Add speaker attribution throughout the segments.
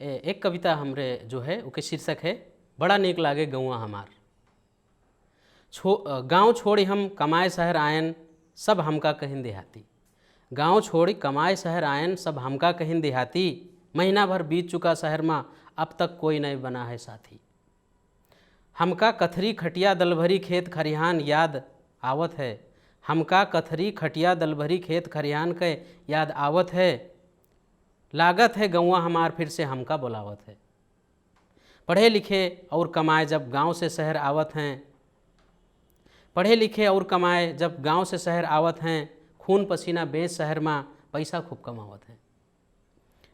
Speaker 1: एक कविता हमरे जो है उके शीर्षक है बड़ा नीक लागे गौआ हमार। गाँव छोड़ी हम कमाए शहर आयन सब हमका कहिन देहाती। गाँव छोड़ी कमाए शहर आयन सब हमका कहिन देहाती। महीना भर बीत चुका शहर में अब तक कोई नहीं बना है साथी। हमका कथरी खटिया दलभरी खेत खरिहान याद आवत है। हमका कथरी खटिया दलभरी खेत खरिहान के याद आवत है। लागत है गौवा हमार फिर से हमका बुलावत है। पढ़े लिखे और कमाए जब गांव से शहर आवत हैं। पढ़े लिखे और कमाए जब गांव से शहर आवत हैं। खून पसीना बेच शहर में पैसा खूब कमावत हैं।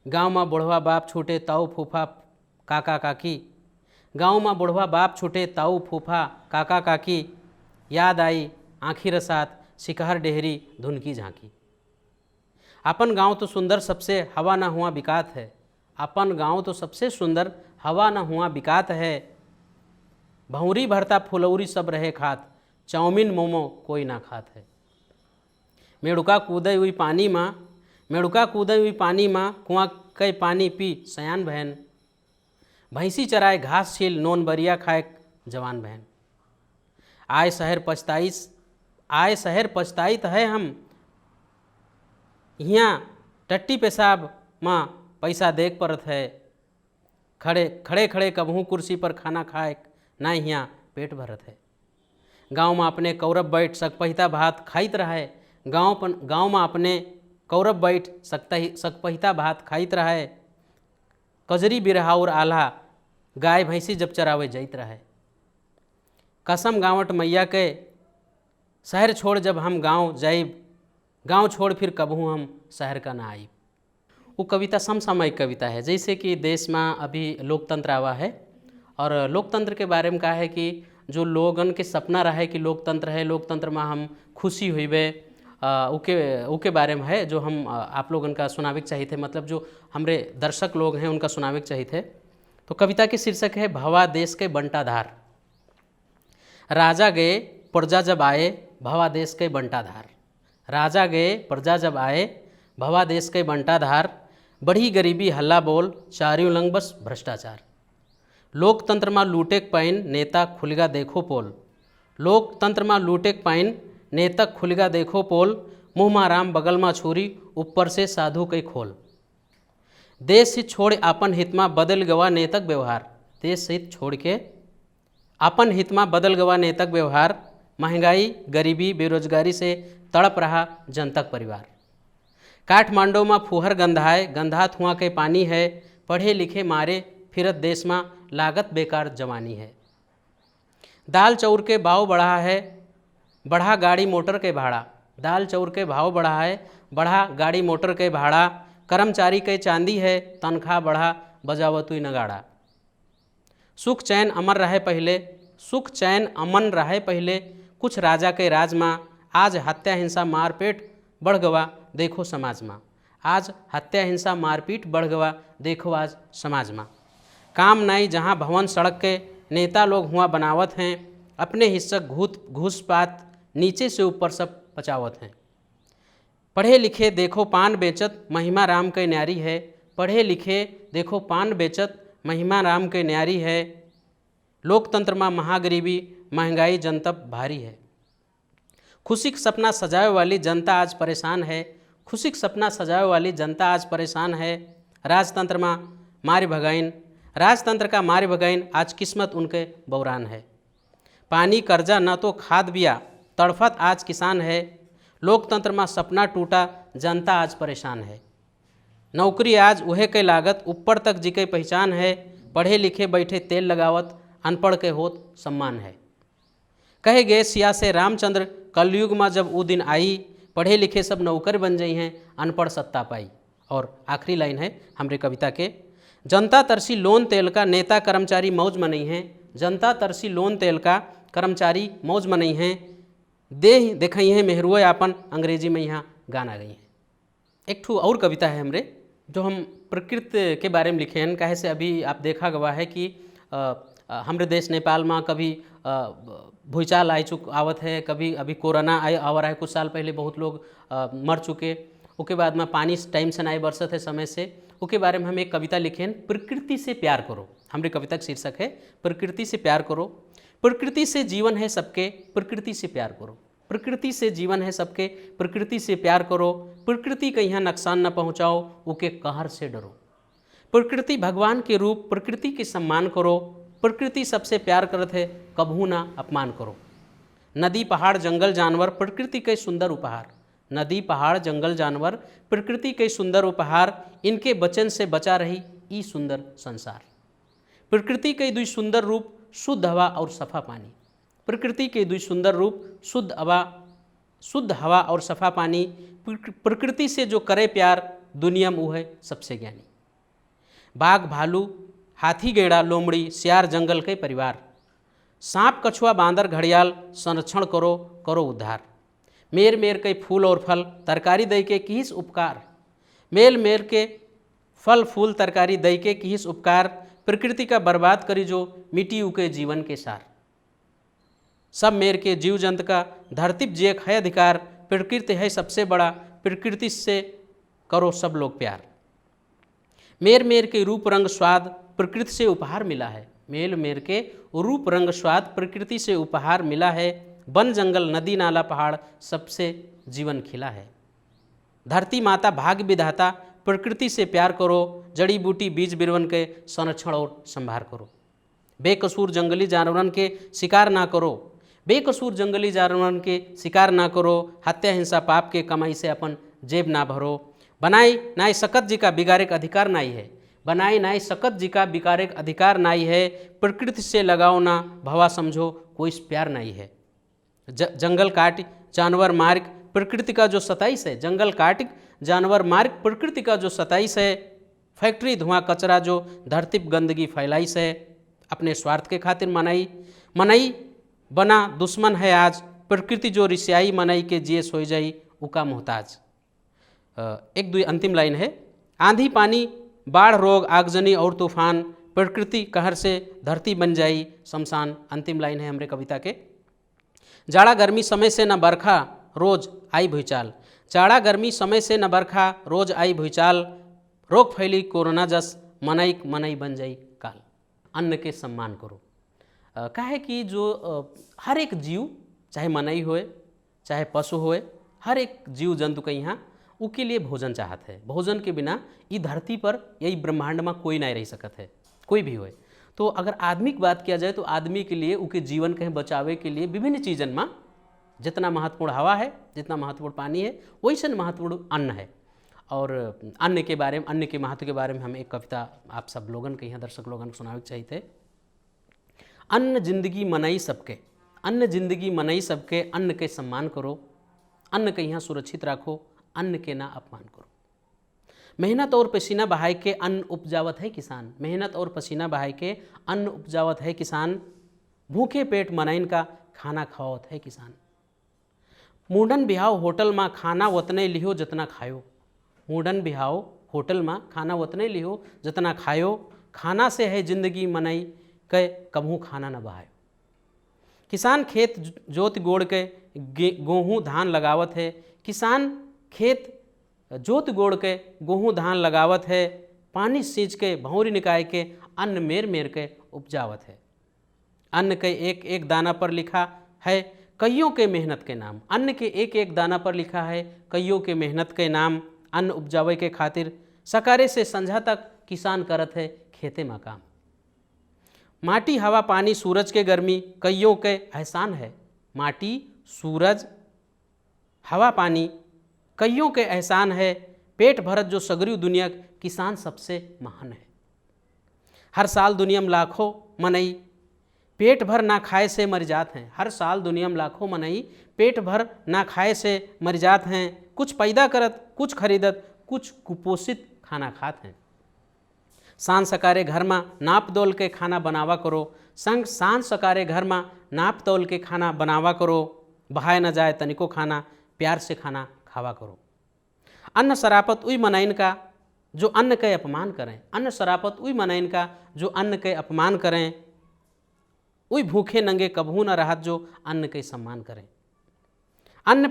Speaker 1: गांव में बुढ़वा बाप छूटे ताऊ फूफा काका काकी। गांव में बुढ़वा बाप छूटे ताऊ फूफा काका काकी। याद आई आँखी रसात शिकहर डेहरी धुन की झांकी। अपन गांव तो सुंदर सबसे हवा न हुआ बिकात है। अपन गांव तो सबसे सुंदर हवा न हुआ बिकात है। भौरी भरता फुलौरी सब रहे खात। चाउमीन मोमो कोई ना खात है। मेड़ुका कूदे हुई पानी माँ मेड़ुका कूदे हुई पानी माँ कुआं कई पानी पी सयान बहन। भैंसी चराए घास छील नोन बरिया खाए जवान बहन। आए शहर पछताइत है हम। यहाँ टट्टी पेशाब माँ पैसा देख परत है। खड़े खड़े कबहू कुर्सी पर खाना खाए ना यहाँ पेट भरत है। गांव में अपने कौरब बैठ सकपहिता भात खाइत रहे। गांव में अपने कौरब बैठ सकपहिता भात खाइत रहे। कजरी बिरहा और आल्हा गाय भैंसी जब चरावे जाइत रहे। कसम गाँवट मैया के शहर छोड़ जब हम गांव जाइब। गांव छोड़ फिर कबहू हम शहर का ना आइब। वो कविता समसामयिक कविता है। जैसे कि देश में अभी लोकतंत्र आवा है और लोकतंत्र के बारे में कहा है कि जो लोगन के सपना रहा है कि लोकतंत्र है, लोकतंत्र में हम खुशी हुईबे, उके बारे में है जो हम आप लोगन का सुनावे चाहिए थे। मतलब जो हमरे दर्शक लोग हैं उनका सुनावे चाहिए थे। तो कविता के शीर्षक है भवा देश के बंटाधार। राजा गए प्रजा जब आए भवा देश के बंटाधार। राजा गए प्रजा जब आए भवा देश के बंटाधार। बढ़ी गरीबी हल्ला बोल चारियों लंग बस भ्रष्टाचार। लोकतंत्र में लूटे पाइन नेता खुलगा देखो पोल। लोकतंत्र में लूटे पाइन नेता खुलगा देखो पोल। मुँह में राम बगल में छुरी ऊपर से साधु कई खोल। देश हित छोड़ अपन हित में बदल गवा नेतक व्यवहार। देश हित छोड़ के अपन हित में बदल गवा नेतक व्यवहार। महंगाई गरीबी बेरोजगारी से तड़प रहा जनतक परिवार। काठमांडू में फुहर गंधाए गंधात हुआ के पानी है। पढ़े लिखे मारे फिरत देश में लागत बेकार जवानी है। दाल चाउर के भाव बढ़ा है बढ़ा गाड़ी मोटर के भाड़ा। दाल चाउर के भाव बढ़ा है बढ़ा गाड़ी मोटर के भाड़ा। कर्मचारी के चांदी है तनख्वाह बढ़ा बजावतुई नगाड़ा। सुख चैन अमन रहे पहले कुछ राजा के राज में। आज हत्या हिंसा मारपीट बढ़ गवा देखो समाज में। आज हत्या हिंसा मारपीट बढ़ गवा देखो आज समाज में। काम नहीं जहाँ भवन सड़क के नेता लोग हुआ बनावत हैं। अपने हिस्सा घूसपात नीचे से ऊपर सब पचावत हैं। पढ़े लिखे देखो पान बेचत महिमा राम के न्यारी है। पढ़े लिखे देखो पान बेचत महिमा राम के न्यारी है। लोकतंत्र में महागरीबी महंगाई जनता भारी है। खुशी का सपना सजाए वाली जनता आज परेशान है। खुशी का सपना सजाए वाली जनता आज परेशान है। राजतंत्र में मार भगाइन राजतंत्र का मार भगाइन आज किस्मत उनके बौरान है। पानी कर्जा न तो खाद बिया तड़फत आज किसान है। लोकतंत्र में सपना टूटा जनता आज परेशान है। नौकरी आज उहे के लागत ऊपर तक जी के पहचान है। पढ़े लिखे बैठे तेल लगावत अनपढ़ के होत सम्मान है। कहे गए सिया से रामचंद्र कलयुग में जब वो दिन आई। पढ़े लिखे सब नौकर बन जाई हैं अनपढ़ सत्ता पाई। और आखिरी लाइन है हमरे कविता के जनता तरसी लोन तेल का नेता कर्मचारी मौज मनई हैं। जनता तरसी लोन तेल का कर्मचारी मौज मनई हैं। देह देखई हैं मेहरुए आपन अंग्रेजी में यहाँ गाना गई हैं। एक ठू और कविता है हमरे जो हम प्रकृति के बारे में लिखे हैं। कहे से अभी आप देखा गवा है कि हमरे देश नेपाल में कभी भूचाल आवत है, कभी अभी कोरोना आवा रहा है। कुछ साल पहले बहुत लोग मर चुके। उसके बाद में पानी टाइम से नहीं बरसत है समय से। उसके बारे में हम एक कविता लिखे हैं, प्रकृति से प्यार करो। हमारी कविता का शीर्षक है प्रकृति से प्यार करो। प्रकृति से जीवन है सबके, प्रकृति से प्यार करो। प्रकृति से जीवन है सबके, प्रकृति से प्यार करो। प्रकृति का यहाँ नुकसान न पहुँचाओ, उके कहर से डरो। प्रकृति भगवान के रूप, प्रकृति के सम्मान करो। प्रकृति सबसे प्यार करत है, कभू ना अपमान करो। नदी पहाड़ जंगल जानवर प्रकृति के सुंदर उपहार। नदी पहाड़ जंगल जानवर प्रकृति के सुंदर उपहार, इनके वचन से बचा रही ई सुंदर संसार। प्रकृति के दुई सुंदर रूप, शुद्ध हवा और सफा पानी। प्रकृति के दुई सुंदर रूप, शुद्ध हवा और सफा पानी। प्रकृति से जो करे प्यार, दुनिया में वो है सबसे ज्ञानी। बाघ भालू हाथी गेड़ा लोमड़ी, सियार जंगल के परिवार। सांप कछुआ बांदर घड़ियाल, संरक्षण करो करो उद्धार। मेर मेर के फूल और फल, तरकारी दई के किहिस उपकार। मेल मेल के फल फूल तरकारी दई के किहिस उपकार। प्रकृति का बर्बाद करी जो, मिट्टी उके जीवन के सार। सब मेर के जीव जंत का धरती जे है अधिकार। प्रकृति है सबसे बड़ा, प्रकृति से करो सब लोग प्यार। मेर मेर के रूप रंग स्वाद, प्रकृति से उपहार मिला है। मेल मेर के रूप रंग स्वाद, प्रकृति से उपहार मिला है। वन जंगल नदी नाला पहाड़, सबसे जीवन खिला है। धरती माता भाग्य विधाता, प्रकृति से प्यार करो। जड़ी बूटी बीज बिरवन के संरक्षण और संभार करो। बेकसूर जंगली जानवरन के शिकार ना करो। बेकसूर जंगली जानवरन के शिकार ना करो। हत्या हिंसा पाप के कमाई से अपन जेब ना भरो। बनाई नाई सकत जी का बिगाड़े अधिकार नाई है। बनाई नाई सकत जी का बिगाड़े अधिकार नाई है। प्रकृति से लगाओ ना भवा समझो, कोई प्यार नहीं है। जंगल काट जानवर मार्ग, प्रकृति का जो 27 है। जंगल काट जानवर मार्ग, प्रकृति का जो 27 है। फैक्ट्री धुआं कचरा जो धरती पर गंदगी फैलाइस है। अपने स्वार्थ के खातिर मनई बना दुश्मन है आज। प्रकृति जो रिसियाई मनई के जिए सोई जाई, उका मोहताज। एक दो अंतिम लाइन है। आंधी पानी बाढ़ रोग आगजनी और तूफान, प्रकृति कहर से धरती बन जाई शमशान। अंतिम लाइन है हमारे कविता के। जाड़ा गर्मी समय से न बरखा, रोज आई भूचाल। जाड़ा गर्मी समय से न बरखा, रोज आई भूचाल। रोग फैली कोरोना जस, मनई बन जाई काल। अन्न के सम्मान करो। काहे कि जो हर एक जीव, चाहे मनई होए चाहे पशु होए, हर एक जीव जंतु के यहाँ उसके लिए भोजन चाहत है। भोजन के बिना ये धरती पर यही ब्रह्मांड में कोई नहीं रह सकत है, कोई भी होए। तो अगर आदमी की बात किया जाए तो आदमी के लिए उसके जीवन के बचावे के लिए विभिन्न चीज़न में जितना महत्वपूर्ण हवा है, जितना महत्वपूर्ण पानी है, वैसे महत्वपूर्ण अन्न है। और अन्न के बारे में, अन्न के महत्व के बारे में हम एक कविता आप सब लोगन के यहाँ दर्शक लोगन को सुनावे चाहिए थे। अन्न जिंदगी मनई सबके, अन्न जिंदगी मनई सबके। अन्न के सम्मान करो, अन्न के यहाँ सुरक्षित रखो, अन्न के ना अपमान करो। मेहनत और पसीना बहाय के अन्न उपजावत है किसान। मेहनत और पसीना बहाय के अन्न उपजावत है किसान। भूखे पेट मनइन का खाना खावत है किसान। मुंडन बिहाव होटल में खाना वतने लिहो जितना खायो। मुंडन बिहाव होटल में खाना वतने लिहो जितना खायो। खाना से है जिंदगी मनई के कभू खाना न बहायो। किसान खेत जोत गोड़ के गेहूँ धान लगावत है। किसान खेत जोत गोड़ के गेहूँ धान लगावत है। पानी सींच के भौरी निकाय के अन्न मेर मेर के उपजावत है। अन्न के एक एक दाना पर लिखा है कईयों के मेहनत के नाम। अन्न के एक एक दाना पर लिखा है कईयों के मेहनत के नाम। अन्न उपजावे के खातिर सकारे से संझा तक किसान करत है खेते में काम। माटी हवा पानी सूरज के गर्मी कईयों के एहसान है। माटी सूरज हवा पानी कईयों के एहसान है। पेट भरत जो सगरी दुनिया किसान सबसे महान है। हर साल दुनिया में लाखों मनई पेट भर ना खाए से मर जात हैं। हर साल दुनिया में लाखों मनई पेट भर ना खाए से मर जात हैं। कुछ पैदा करत कुछ खरीदत कुछ कुपोषित खाना खात हैं। सांझ सकारे घर में नाप तोल के खाना बनावा करो। सांझ सकारे घर में नाप तोल के खाना बनावा करो। बहाए न जाए तनिको खाना, प्यार से खाना खावा करो। अन्न शराफत उई मनइन का जो अन्न के अपमान करें। अन्न शराफत उई मनइन का जो अन्न के अपमान करें। उई भूखे नंगे कभू न रहत जो अन्न के सम्मान करें। अन्न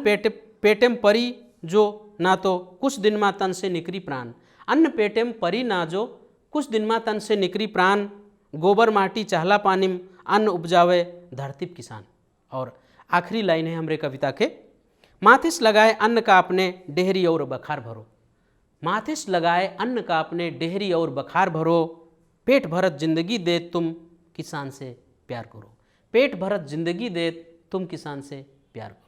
Speaker 1: पेटेम परी जो ना तो कुछ दिन में तन से निकरी प्राण। अन्न पेटेम परी नाजो, कुछ दिन में तन से निकरी प्राण, गोबर माटी चाहला पानिम, अन्न उपजावे धरतीप किसान। और आखिरी लाइन है हमरे कविता के, माथिस लगाए अन्न का अपने डेहरी और बखार भरो। माथिस लगाए अन्न का अपने डेहरी और बखार भरो, पेट भरत जिंदगी दे तुम किसान से प्यार करो। पेट भरत जिंदगी दे तुम किसान से प्यार करो।